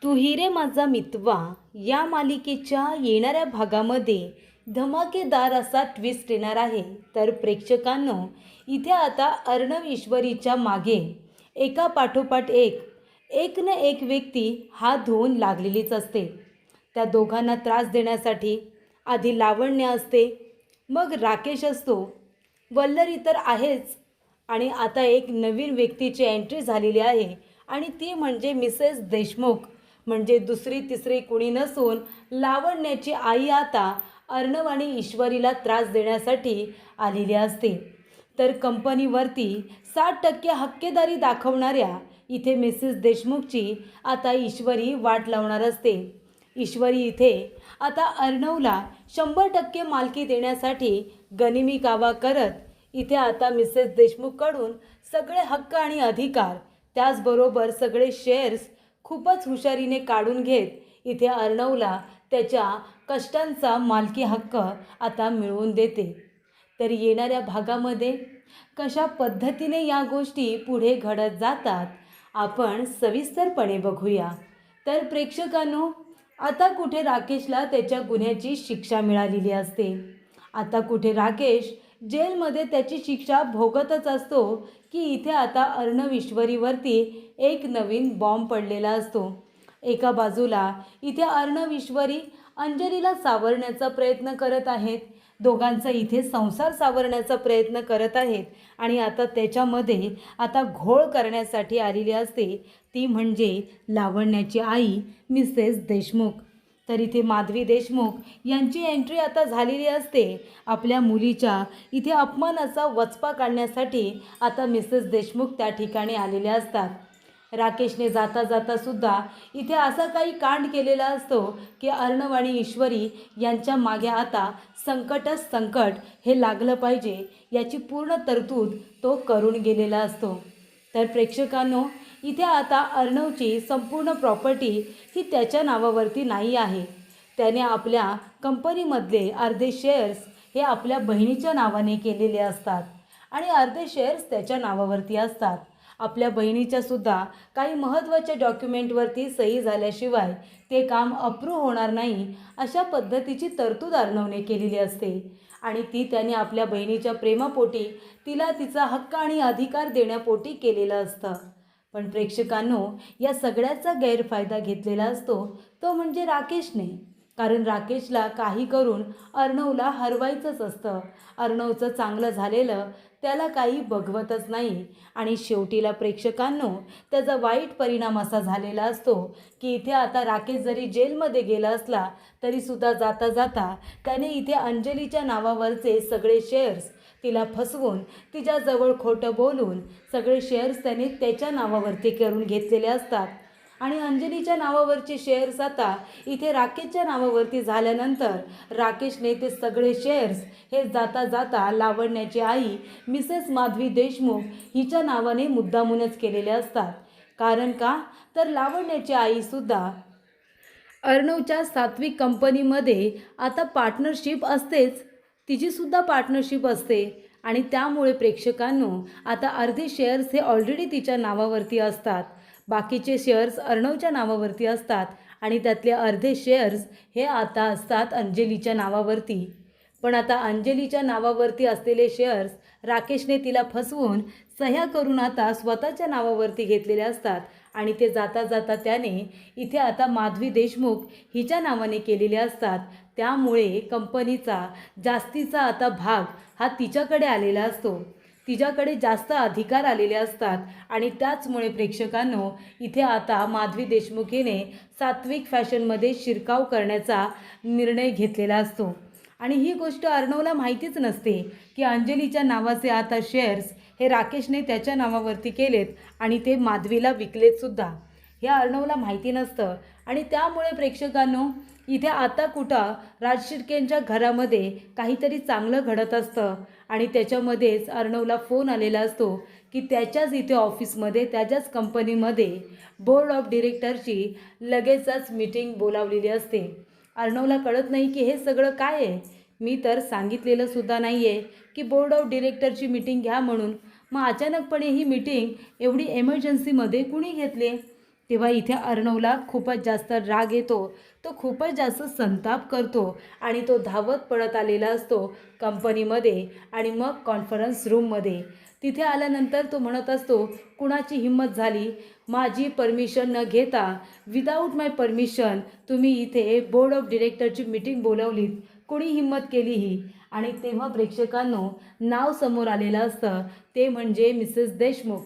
तू ही रे माझा मितवा या मालिकेच्या येणाऱ्या भागामध्ये धमाकेदार असा ट्विस्ट येणार आहे. तर प्रेक्षकांनो, इथे आता अर्णव ईश्वरीच्या मागे एका पाठोपाठ एक न एक व्यक्ती हात धुवून लागलेलीच असते. त्या दोघांना त्रास देण्यासाठी आधी लावण्य असते, मग राकेश असतो, वल्लरी तर आहेच, आणि आता एक नवीन व्यक्तीची एंट्री झालेली आहे आणि ती म्हणजे मिसेस देशमुख. म्हणजे दुसरी तिसरी कुणी नसून लावण्याची आई आता अर्णव आणि ईश्वरीला त्रास देण्यासाठी आलेली असते. तर कंपनीवरती 60% हक्केदारी दाखवणाऱ्या इथे मिसेस देशमुखची आता ईश्वरी वाट लावणार असते. ईश्वरी इथे आता अर्णवला 100% मालकी देण्यासाठी गनिमी कावा करत इथे आता मिसेस देशमुखकडून सगळे हक्क आणि अधिकार, त्याचबरोबर सगळे शेअर्स खूपच हुशारीने काढून घेत इथे अर्णवला त्याच्या कष्टांचा मालकी हक्क आता मिळवून देते. तर येणाऱ्या भागामध्ये कशा पद्धतीने या गोष्टी पुढे घडत जातात आपण सविस्तरपणे बघूया. तर प्रेक्षकांनो, आता कुठे राकेशला त्याच्या गुन्ह्याची शिक्षा मिळालेली असते. आता कुठे राकेश जेलमध्ये त्याची शिक्षा भोगतच असतो की इथे आता अर्णव ईश्वरीवरती एक नवीन बॉम्ब पडलेला असतो. एका बाजूला इथे अर्णव ईश्वरी अंजलीला सावरण्याचा प्रयत्न करत आहेत, दोघांचा इथे संसार सावरण्याचा प्रयत्न करत आहेत, आणि आता त्याच्यामध्ये आता घोळ करण्यासाठी आलेली असते ती म्हणजे लावण्याची आई मिसेस देशमुख. तर इथे माधवी देशमुख यांची एंट्री आता झालेली असते. आपल्या मुलीच्या इथे अपमानाचा वचपा काढण्यासाठी आता मिसेस देशमुख त्या ठिकाणी आलेल्या असतात. राकेशने जाता जाता सुद्धा इथे असा काही कांड केलेला असतो की अर्णव आणि ईश्वरी यांच्या मागे आता संकटच संकट हे लागलं पाहिजे याची पूर्ण तरतूद तो करून गेलेला असतो. तर प्रेक्षकांनो, इथे आता अर्णवची संपूर्ण प्रॉपर्टी ही त्याच्या नावावरती नाही आहे. त्याने आपल्या कंपनीमधले अर्धे शेअर्स हे आपल्या बहिणीच्या नावाने केलेले असतात आणि अर्धे शेअर्स त्याच्या नावावरती असतात. आपल्या बहिणीच्या सुद्धा काही महत्त्वाच्या डॉक्युमेंटवरती सही झाल्याशिवाय ते काम अप्रूव्ह होणार नाही अशा पद्धतीची तरतूद अर्णवने केलेली असते आणि ती त्याने आपल्या बहिणीच्या प्रेमापोटी तिला तिचा हक्क आणि अधिकार देण्यापोटी केलेलं असतं. पण प्रेक्षकांनो, या सगळ्याचा गैरफायदा घेतलेला असतो तो म्हणजे राकेशने. कारण राकेशला काही करून अर्णवला हरवायचंच असतं. अर्णवचं चांगलं झालेलं त्याला काही बघवतच नाही आणि शेवटीला प्रेक्षकांनो, त्याचा वाईट परिणाम असा झालेला असतो की इथे आता राकेश जरी जेलमध्ये गेला असला तरीसुद्धा जाता जाता त्याने इथे अंजलीच्या नावावरचे सगळे शेअर्स तिला फसवून तिच्याजवळ खोटं बोलून सगळे शेअर्स त्याने त्याच्या नावावरती करून घेतलेले असतात आणि अंजलीच्या नावावरचे शेअर्स आता इथे राकेशच्या नावावरती झाल्यानंतर राकेशने ते सगळे शेअर्स हे जाता जाता लावण्याची आई मिसेस माधवी देशमुख हिच्या नावाने मुद्दामूनच केलेले असतात. कारण का, तर लावण्याची आईसुद्धा अर्णवच्या सात्विक कंपनीमध्ये आता पार्टनरशिप असतेच, तिचीसुद्धा पार्टनरशिप असते आणि त्यामुळे प्रेक्षकांनो, आता अर्धे शेअर्स हे ऑलरेडी तिच्या नावावरती असतात, बाकीचे शेअर्स अर्णवच्या नावावरती असतात आणि त्यातले अर्धे शेअर्स हे आता असतात अंजलीच्या नावावरती. पण आता अंजलीच्या नावावरती असलेले शेअर्स राकेशने तिला फसवून सह्या करून आता स्वतःच्या नावावरती घेतलेले असतात आणि ते जाता जाता त्याने इथे आता माधवी देशमुख हिच्या नावाने केलेले असतात. त्यामुळे कंपनीचा जास्तीचा आता भाग हा तिच्याकडे आलेला असतो, तिच्याकडे जास्त अधिकार आलेले असतात आणि त्याचमुळे प्रेक्षकांनो, इथे आता माधवी देशमुख हिने सात्विक फॅशनमध्ये शिरकाव करण्याचा निर्णय घेतलेला असतो आणि ही गोष्ट अर्णवला माहितीच नसते की अंजलीच्या नावाचे आता शेअर्स हे राकेशने त्याच्या नावावरती केलेत आणि ते माधवीला विकलेतसुद्धा. हे अर्णवला माहिती नसतं आणि त्यामुळे प्रेक्षकांनो, इथे आता कुठं राज शिर्केंच्या घरामध्ये काहीतरी चांगलं घडत असतं आणि त्याच्यामध्येच अर्णवला फोन आलेला असतो की त्याच्याच इथे ऑफिसमध्ये त्याच्याच कंपनीमध्ये बोर्ड ऑफ डिरेक्टरची लगेचच मीटिंग बोलावलेली असते. अर्णवला कळत नाही की हे सगळं काय आहे. मी तर सांगितलेलं सुद्धा नाही आहे की बोर्ड ऑफ डिरेक्टरची मीटिंग घ्या म्हणून. मग अचानकपणे ही मीटिंग एवढी एमर्जन्सीमध्ये कुणी घेतली? तेव्हा इथे अर्णवला खूपच जास्त राग येतो. तो खूपच जास्त संताप करतो आणि तो धावत पळत आलेला असतो कंपनीमध्ये आणि मग कॉन्फरन्स रूममध्ये. तिथे आल्यानंतर तो म्हणत असतो, कुणाची हिंमत झाली माझी परमिशन न घेता विदाऊट माय परमिशन तुम्ही इथे बोर्ड ऑफ डिरेक्टरची मीटिंग बोलवलीत, कोणी हिंमत केली ही? आणि तेव्हा प्रेक्षकांनो नाव समोर आलेलं असतं, ते म्हणजे मिसेस देशमुख.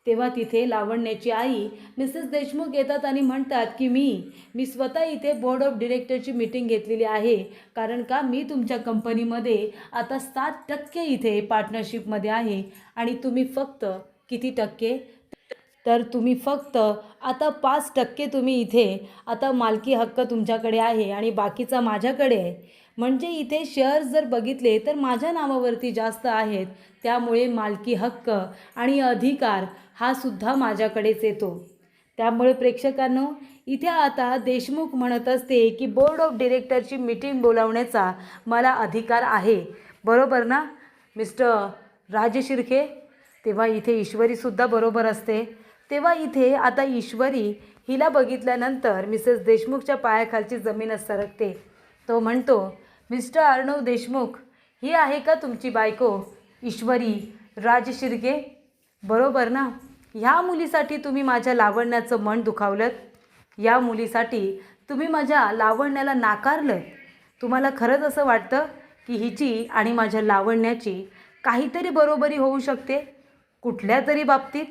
तेव्हा तिथे लावण्याची आई मिसेस देशमुख येतात आणि म्हणतात की मी स्वतः इथे बोर्ड ऑफ डिरेक्टरची मीटिंग घेतलेली आहे, कारण का मी तुमच्या कंपनीमध्ये आता 7% इथे पार्टनरशिपमध्ये आहे आणि तुम्ही फक्त किती टक्के? तर तुम्ही फक्त आता 5% तुम्ही इथे आता मालकी हक्क तुमच्याकडे आहे आणि बाकीचा माझ्याकडे आहे. म्हणजे इथे शेअर्स जर बघितले तर माझ्या नावावरती जास्त आहेत, त्यामुळे मालकी हक्क आणि अधिकार हा सुद्धा माझ्याकडेच येतो. त्यामुळे प्रेक्षकांनो इथे आता देशमुख म्हणत असते की बोर्ड ऑफ डिरेक्टरची मीटिंग बोलावण्याचा मला अधिकार आहे, बरोबर ना मिस्टर राजशिर्के? तेव्हा इथे ईश्वरीसुद्धा बरोबर असते. तेव्हा इथे आता ईश्वरी हिला बघितल्यानंतर मिसेस देशमुखच्या पायाखालची जमीनच सरकते. तो म्हणतो, मिस्टर अर्णव देशमुख, ही आहे का तुमची बायको ईश्वरी राजशिर्के? बरोबर ना? ह्या मुलीसाठी तुम्ही माझ्या लावण्याचं मन दुखावलं, या मुलीसाठी तुम्ही माझ्या लावण्याला नाकारलं. तुम्हाला खरंच असं वाटतं की हिची आणि माझ्या लावण्याची काहीतरी बरोबरी होऊ शकते कुठल्या तरी बाबतीत?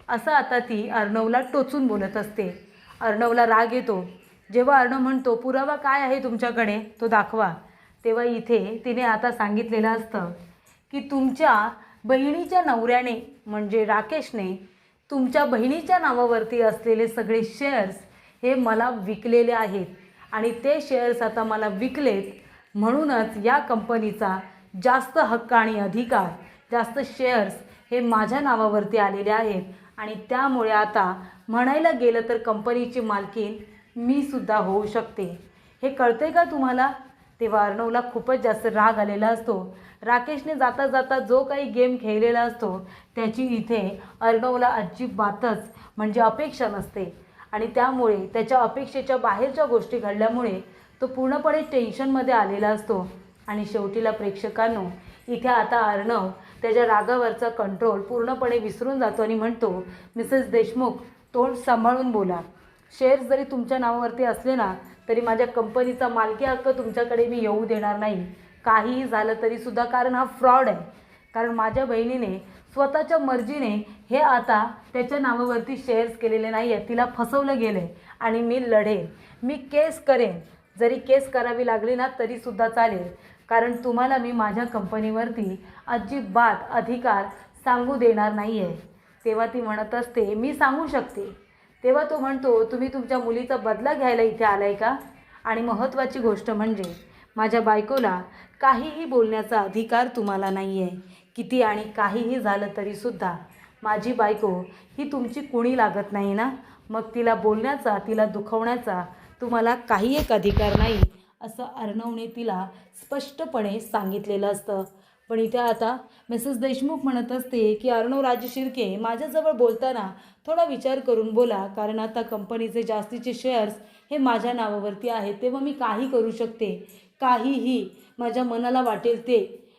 असं आता ती अर्णवला टोचून बोलत असते. अर्णवला राग येतो. जेव्हा अर्णव म्हणतो, पुरावा काय आहे तुमच्याकडे, तो दाखवा. तेव्हा इथे तिने आता सांगितलेलं असतं की तुमच्या बहिणीच्या नवऱ्याने म्हणजे राकेशने तुमच्या बहिणीच्या नावावरती असलेले सगळे शेअर्स हे मला विकलेले आहेत आणि ते शेअर्स आता मला विकलेत, म्हणूनच या कंपनीचा जास्त हक्क आणि अधिकार, जास्त शेअर्स हे माझ्या नावावरती आलेले आहेत आणि त्यामुळे आता म्हणायला गेलं तर कंपनीची मालकीण मी सुद्धा होऊ शकते. हे कळते का तुम्हाला? तेव्हा अर्णवला खूपच जास्त राग आलेला असतो. राकेशने जाता जाता जो काही गेम खेळलेला असतो त्याची इथे अर्णवला अजिबातच म्हणजे अपेक्षा नसते आणि त्यामुळे त्याच्या अपेक्षेच्या बाहेरच्या गोष्टी घडल्यामुळे तो पूर्णपणे टेन्शनमध्ये आलेला असतो. आणि शेवटीला प्रेक्षकांनो इथे आता अर्णव त्याच्या रागावरचा कंट्रोल पूर्णपणे विसरून जातो आणि म्हणतो, मिसेस देशमुख तोंड सांभाळून बोला. शेअर्स जरी तुमच्या नावावरती असले ना तरी माझ्या कंपनीचा मालकी हक्क तुमच्याकडे मी येऊ देणार नाही, काहीही झालं तरीसुद्धा. कारण हा फ्रॉड आहे. कारण माझ्या बहिणीने स्वतःच्या मर्जीने हे आता त्याच्या नावावरती शेअर्स केलेले नाही आहेत, तिला फसवलं गेलं आहे आणि मी लढेन, मी केस करेन. जरी केस करावी लागली ना तरीसुद्धा चालेल, कारण तुम्हाला मी माझ्या कंपनीवरती अजिबात अधिकार सांगू देणार नाही आहे. तेव्हा ती म्हणत असते, मी सांगू शकते. तेव्हा तो म्हणतो, तुम्ही तुमच्या मुलीचा बदला घ्यायला इथे आलाय का? आणि महत्त्वाची गोष्ट म्हणजे माझ्या बायकोला काहीही बोलण्याचा अधिकार तुम्हाला नाही आहे. किती आणि काहीही झालं तरीसुद्धा माझी बायको ही तुमची कुणी लागत नाही ना, मग तिला बोलण्याचा, तिला दुखवण्याचा तुम्हाला काही एक अधिकार नाही, असं अर्णवने तिला स्पष्टपणे सांगितलेलं असतं. पण इथे आता मिसेस देशमुख म्हणत असते की अर्णव राजशिर्के, माझ्याजवळ बोलताना थोडा विचार करून बोला, कारण आता कंपनीचे जास्तीचे शेअर्स हे माझ्या नावावरती आहेत. तेव्हा मी काही करू शकते, काहीही माझ्या मनाला वाटेल ते.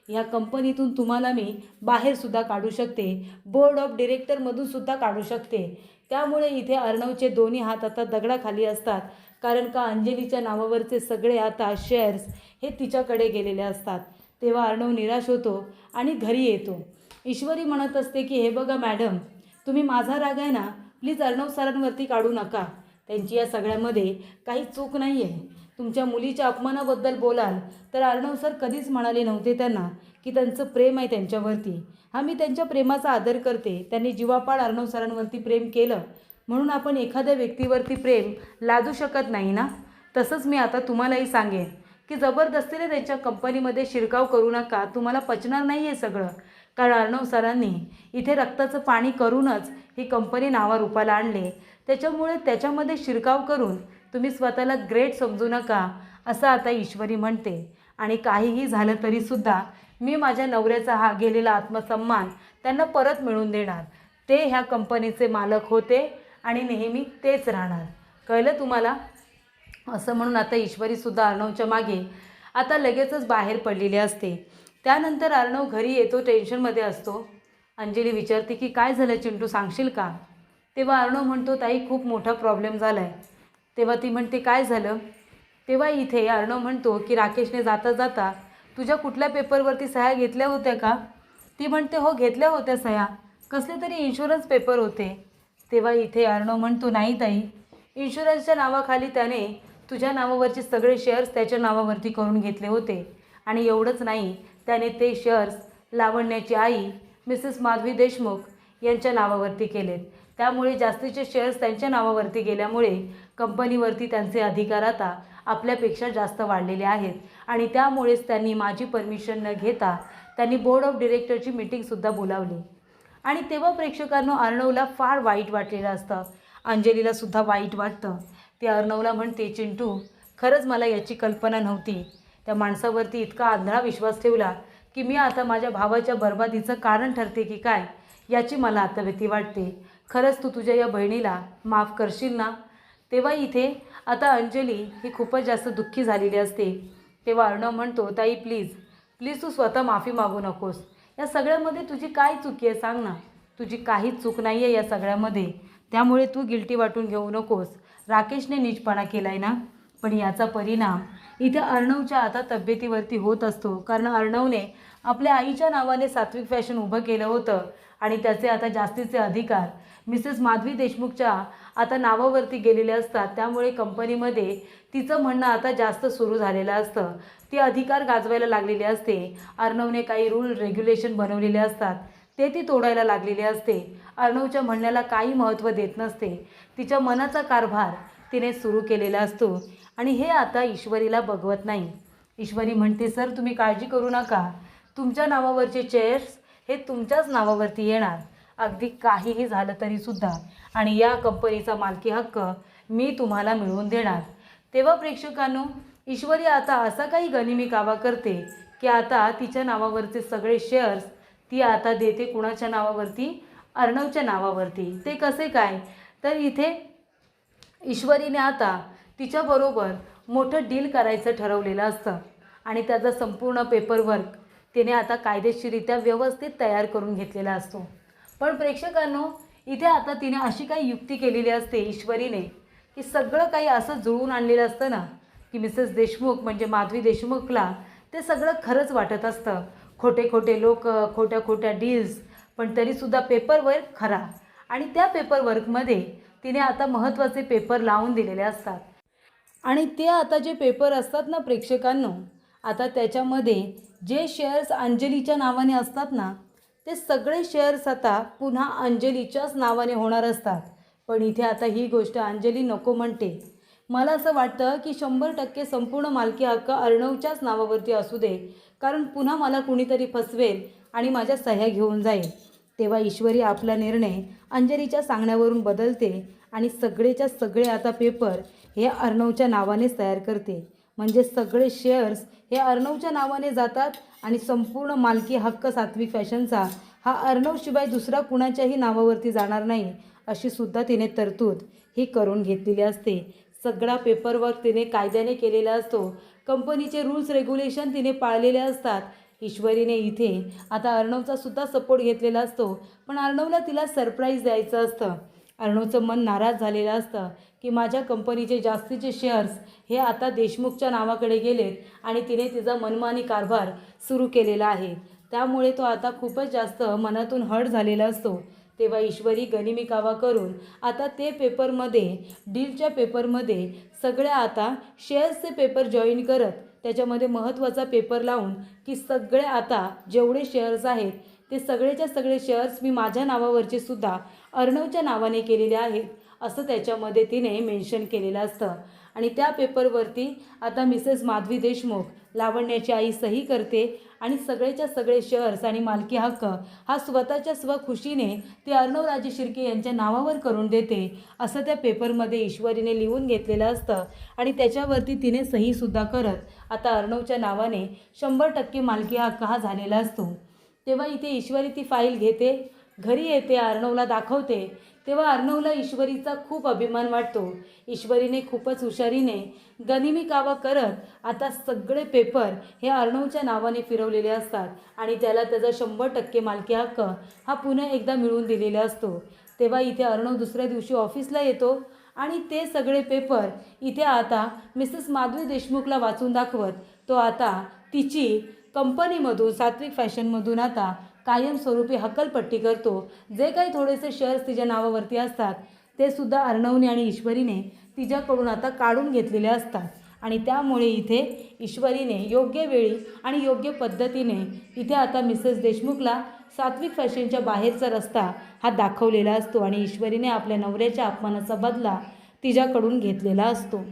ह्या कंपनीतून तुम्हाला मी बाहेरसुद्धा काढू शकते, बोर्ड ऑफ डिरेक्टरमधूनसुद्धा काढू शकते. त्यामुळे इथे अर्णवचे दोन्ही हात आता दगडाखाली असतात, कारण का अंजलीच्या नावावरचे सगळे आता शेअर्स हे तिच्याकडे गेलेले असतात. तेव्हा अर्णव निराश होतो आणि घरी येतो. ईश्वरी म्हणत असते की हे बघा मॅडम, तुम्ही माझा राग आहे ना प्लीज अर्णव सरांवरती काढू नका, त्यांची या सगळ्यामध्ये काही चूक नाही आहे. तुमच्या मुलीच्या अपमानाबद्दल बोलाल तर अर्णव सर कधीच म्हणाले नव्हते त्यांना की त्यांचं प्रेम आहे त्यांच्यावरती. मी त्यांच्या प्रेमाचा आदर करते, त्यांनी जीवापाड अर्णव सरांवरती प्रेम केलं म्हणून आपण एखाद्या व्यक्तीवरती प्रेम लादू शकत नाही ना. तसंच मी आता तुम्हालाही सांगेन की जबरदस्तीने त्यांच्या कंपनीमध्ये शिरकाव करू नका, तुम्हाला पचणार नाही आहे सगळं. कारण अर्णव सरांनी इथे रक्ताचं पाणी करूनच ही कंपनी नावारूपाला आणले, त्याच्यामुळे त्याच्यामध्ये शिरकाव करून तुम्ही स्वतःला ग्रेट समजू नका, असं आता ईश्वरी म्हणते. आणि काहीही झालं तरीसुद्धा मी माझ्या नवऱ्याचा हा गेलेला आत्मसन्मान त्यांना परत मिळवून देणार. ते ह्या कंपनीचे मालक होते आणि नेहमी तेच राहणार. कळलं तुम्हाला? असं म्हणून आता ईश्वरीसुद्धा अर्णवच्या मागे आता लगेचच बाहेर पडलेली असते. त्यानंतर अर्णव घरी येतो, टेन्शनमध्ये असतो. अंजली विचारते की काय झालं चिंटू, सांगशील का? तेव्हा अर्णव म्हणतो ताई खूप मोठा प्रॉब्लेम झाला आहे. तेव्हा ती म्हणते काय झालं? तेव्हा इथे अर्णव म्हणतो की राकेशने जाता जाता तुझ्या कुठल्या पेपरवरती सह्या घेतल्या होत्या का? ती म्हणते हो घेतल्या होत्या सह्या, कसले तरी इन्शुरन्स पेपर होते. तेव्हा इथे अर्णव म्हणतो नाही ताई, इन्शुरन्सच्या नावाखाली त्याने तुझ्या नावावरचे सगळे शेअर्स त्याच्या नावावरती करून घेतले होते. आणि एवढंच नाही, त्याने ते शेअर्स लावण्याची आई मिसेस माधवी देशमुख यांच्या नावावरती केलेत. त्यामुळे जास्तीचे शेअर्स त्यांच्या नावावरती गेल्यामुळे कंपनीवरती त्यांचे अधिकार आता आपल्यापेक्षा जास्त वाढलेले आहेत. आणि त्यामुळेच त्यांनी माझी परमिशन न घेता त्यांनी बोर्ड ऑफ डिरेक्टरची मीटिंगसुद्धा बोलावली. आणि तेव्हा प्रेक्षकांनो अर्णवला फार वाईट वाटलेलं असतं. अंजलीलासुद्धा वाईट वाटतं. ती अर्णवला म्हणते चिंटू, खरंच मला याची कल्पना नव्हती. त्या माणसावरती इतका आंधळा विश्वास ठेवला की मी आता माझ्या भावाच्या बर्बादीचं कारण ठरते की काय, याची मला आता भीती वाटते. खरंच तू तुझ्या या बहिणीला माफ करशील ना? तेव्हा इथे आता अंजली ही खूपच जास्त दुःखी झालेली असते. तेव्हा अर्णव म्हणतो ताई प्लीज तू स्वतः माफी मागू नकोस. या सगळ्यामध्ये तुझी काय चुकी आहे सांग ना? तुझी काहीच चूक नाही आहे या सगळ्यामध्ये, त्यामुळे तू गिल्टी वाटून घेऊ नकोस. राकेशने नीचपणा केला आहे ना, पण याचा परिणाम इथे अर्णवच्या आता तब्येतीवरती होत असतो. कारण अर्णवने आपल्या आईच्या नावाने सात्विक फॅशन उभं केलं होतं आणि त्याचे आता जास्तीचे अधिकार मिसेस माधवी देशमुखच्या आता नावावरती गेलेले असतात. त्यामुळे कंपनीमध्ये तिचं म्हणणं आता जास्त सुरू झालेलं असतं. ती अधिकार गाजवायला लागलेली असते. अर्णवने काही रूल रेग्युलेशन बनवलेले असतात, ते ती तोडायला लागलेली असते. अर्णवच्या म्हणण्याला काही महत्त्व देत नसते. तिच्या मनाचा कारभार तिने सुरू केलेला असतो आणि हे आता ईश्वरीला बघवत नाही. ईश्वरी म्हणते सर तुम्ही काळजी करू नका, तुमच्या नावावरचे शेअर्स हे तुमच्याच नावावरती येणार, अगदी काहीही झालं तरीसुद्धा. आणि या कंपनीचा मालकी हक्क मी तुम्हाला मिळवून देणार. तेव्हा प्रेक्षकांनो ईश्वरी आता असा काही गनिमी कावा करते की आता तिच्या नावावरचे सगळे शेअर्स ती आता देते कुणाच्या नावावरती? अर्णवच्या नावावरती. ते कसे काय? तर इथे ईश्वरीने आता तिच्याबरोबर मोठं डील करायचं ठरवलेलं असतं आणि त्याचा संपूर्ण पेपरवर्क तिने आता कायदेशीररित्या व्यवस्थित तयार करून घेतलेला असतो. पण प्रेक्षकांनो इथे आता तिने अशी काही युक्ती केलेली असते ईश्वरीने की सगळं काही असं जुळवून आणलेलं असतं ना की मिसेस देशमुख म्हणजे माधवी देशमुखला ते सगळं खरंच वाटत असतं. खोटे खोटे लोक, खोट्या खोट्या डील्स, पण तरीसुद्धा पेपरवर्क खरा. आणि त्या पेपरवर्कमध्ये तिने आता महत्त्वाचे पेपर लावून दिलेले असतात. आणि ते आता जे पेपर असतात ना प्रेक्षकांनो, आता त्याच्यामध्ये जे शेअर्स अंजलीच्या नावाने असतात ना, ते सगळे शेअर्स आता पुन्हा अंजलीच्याच नावाने होणार असतात. पण इथे आता ही गोष्ट अंजली नको म्हणते. मला असं वाटतं की 100% संपूर्ण मालकी हक्क अर्णवच्याच नावावरती असू दे, कारण पुन्हा मला कुणीतरी फसवेल आणि माझ्या सह्या घेऊन जाईल. तेव्हा ईश्वरी आपला निर्णय अंजलीच्या सांगण्यावरून बदलते आणि सगळेच्या सगळे आता पेपर हे अर्णवच्या नावानेच तयार करते. म्हणजे सगळे शेअर्स हे अर्णवच्या नावाने जातात आणि संपूर्ण मालकी हक्क सात्विक फॅशनचा हा अर्णवशिवाय दुसरा कुणाच्याही नावावरती जाणार नाही, अशी सुद्धा तिने तरतूद ही करून घेतलेली असते. सगळा पेपरवर्क तिने कायद्याने केलेला असतो. कंपनीचे रूल्स रेग्युलेशन तिने पाळलेले असतात. ईश्वरीने इथे आता अर्णवचा सुद्धा सपोर्ट घेतलेला असतो. पण अर्णवला तिला सरप्राईज द्यायचं असतं. अर्णवचं मन नाराज झालेलं असतं की माझ्या कंपनीचे जास्तीचे शेअर्स हे आता देशमुखच्या नावाकडे गेलेत आणि तिने तिचा मनमानी कारभार सुरू केलेला आहे. त्यामुळे तो आता खूपच जास्त मनातून हर्ट झालेला असतो. तेव्हा ईश्वरी गनिमी कावा करून आता ते पेपरमध्ये, डीलच्या पेपरमध्ये सगळ्या आता शेअर्सचे पेपर जॉईन करत त्याच्यामध्ये महत्त्वाचा पेपर लावून की सगळे आता जेवढे शेअर्स आहेत ते सगळेच्या सगळे शेअर्स मी माझ्या नावावरचे सुद्धा अर्णवच्या नावाने केलेले आहेत, असं त्याच्यामध्ये तिने मेन्शन केलेलं असतं. आणि त्या पेपरवरती आता मिसेस माधवी देशमुख, लावण्याची आई, सही करते आणि सगळेच्या सगळे शेअर्स आणि मालकी हक्क हा स्वतःच्या स्वखुशीने ते अर्णवराजे शिर्के यांच्या नावावर करून देते, असं त्या पेपरमध्ये ईश्वरीने लिहून घेतलेलं असतं. आणि त्याच्यावरती तिने सहीसुद्धा करत आता अर्णवच्या नावाने 100% मालकी हक्क हा झालेला असतो. तेव्हा इथे ईश्वरी ती फाईल घेते, घरी येते, अर्णवला दाखवते. तेव्हा अर्णवला ईश्वरीचा खूप अभिमान वाटतो. ईश्वरीने खूपच हुशारीने गनिमी कावा करत आता सगळे पेपर हे अर्णवच्या नावाने फिरवलेले असतात आणि त्याला त्याचा 100% मालकी हक्क हा पुन्हा एकदा मिळवून दिलेला असतो. तेव्हा इथे अर्णव दुसऱ्या दिवशी ऑफिसला येतो आणि ते सगळे पेपर इथे आता मिसेस माधवी देशमुखला वाचून दाखवत तो आता तिची कंपनीमधून सात्विक फॅशनमधून आता कायमस्वरूपी हकलपट्टी करतो. जे काही थोडेसे शेअर्स तिच्या नावावरती असतात ते सुद्धा अर्णवने आणि ईश्वरीने तिच्याकडून आता काढून घेतलेले असतात आणि त्यामुळे इथे ईश्वरीने योग्य वेळी आणि योग्य पद्धतीने इथे आता मिसेस देशमुखला सात्विक फॅशनच्या बाहेरचा रस्ता हा दाखवलेला असतो आणि ईश्वरीने आपल्या नवऱ्याच्या अपमानाचा बदला तिच्याकडून घेतलेला असतो.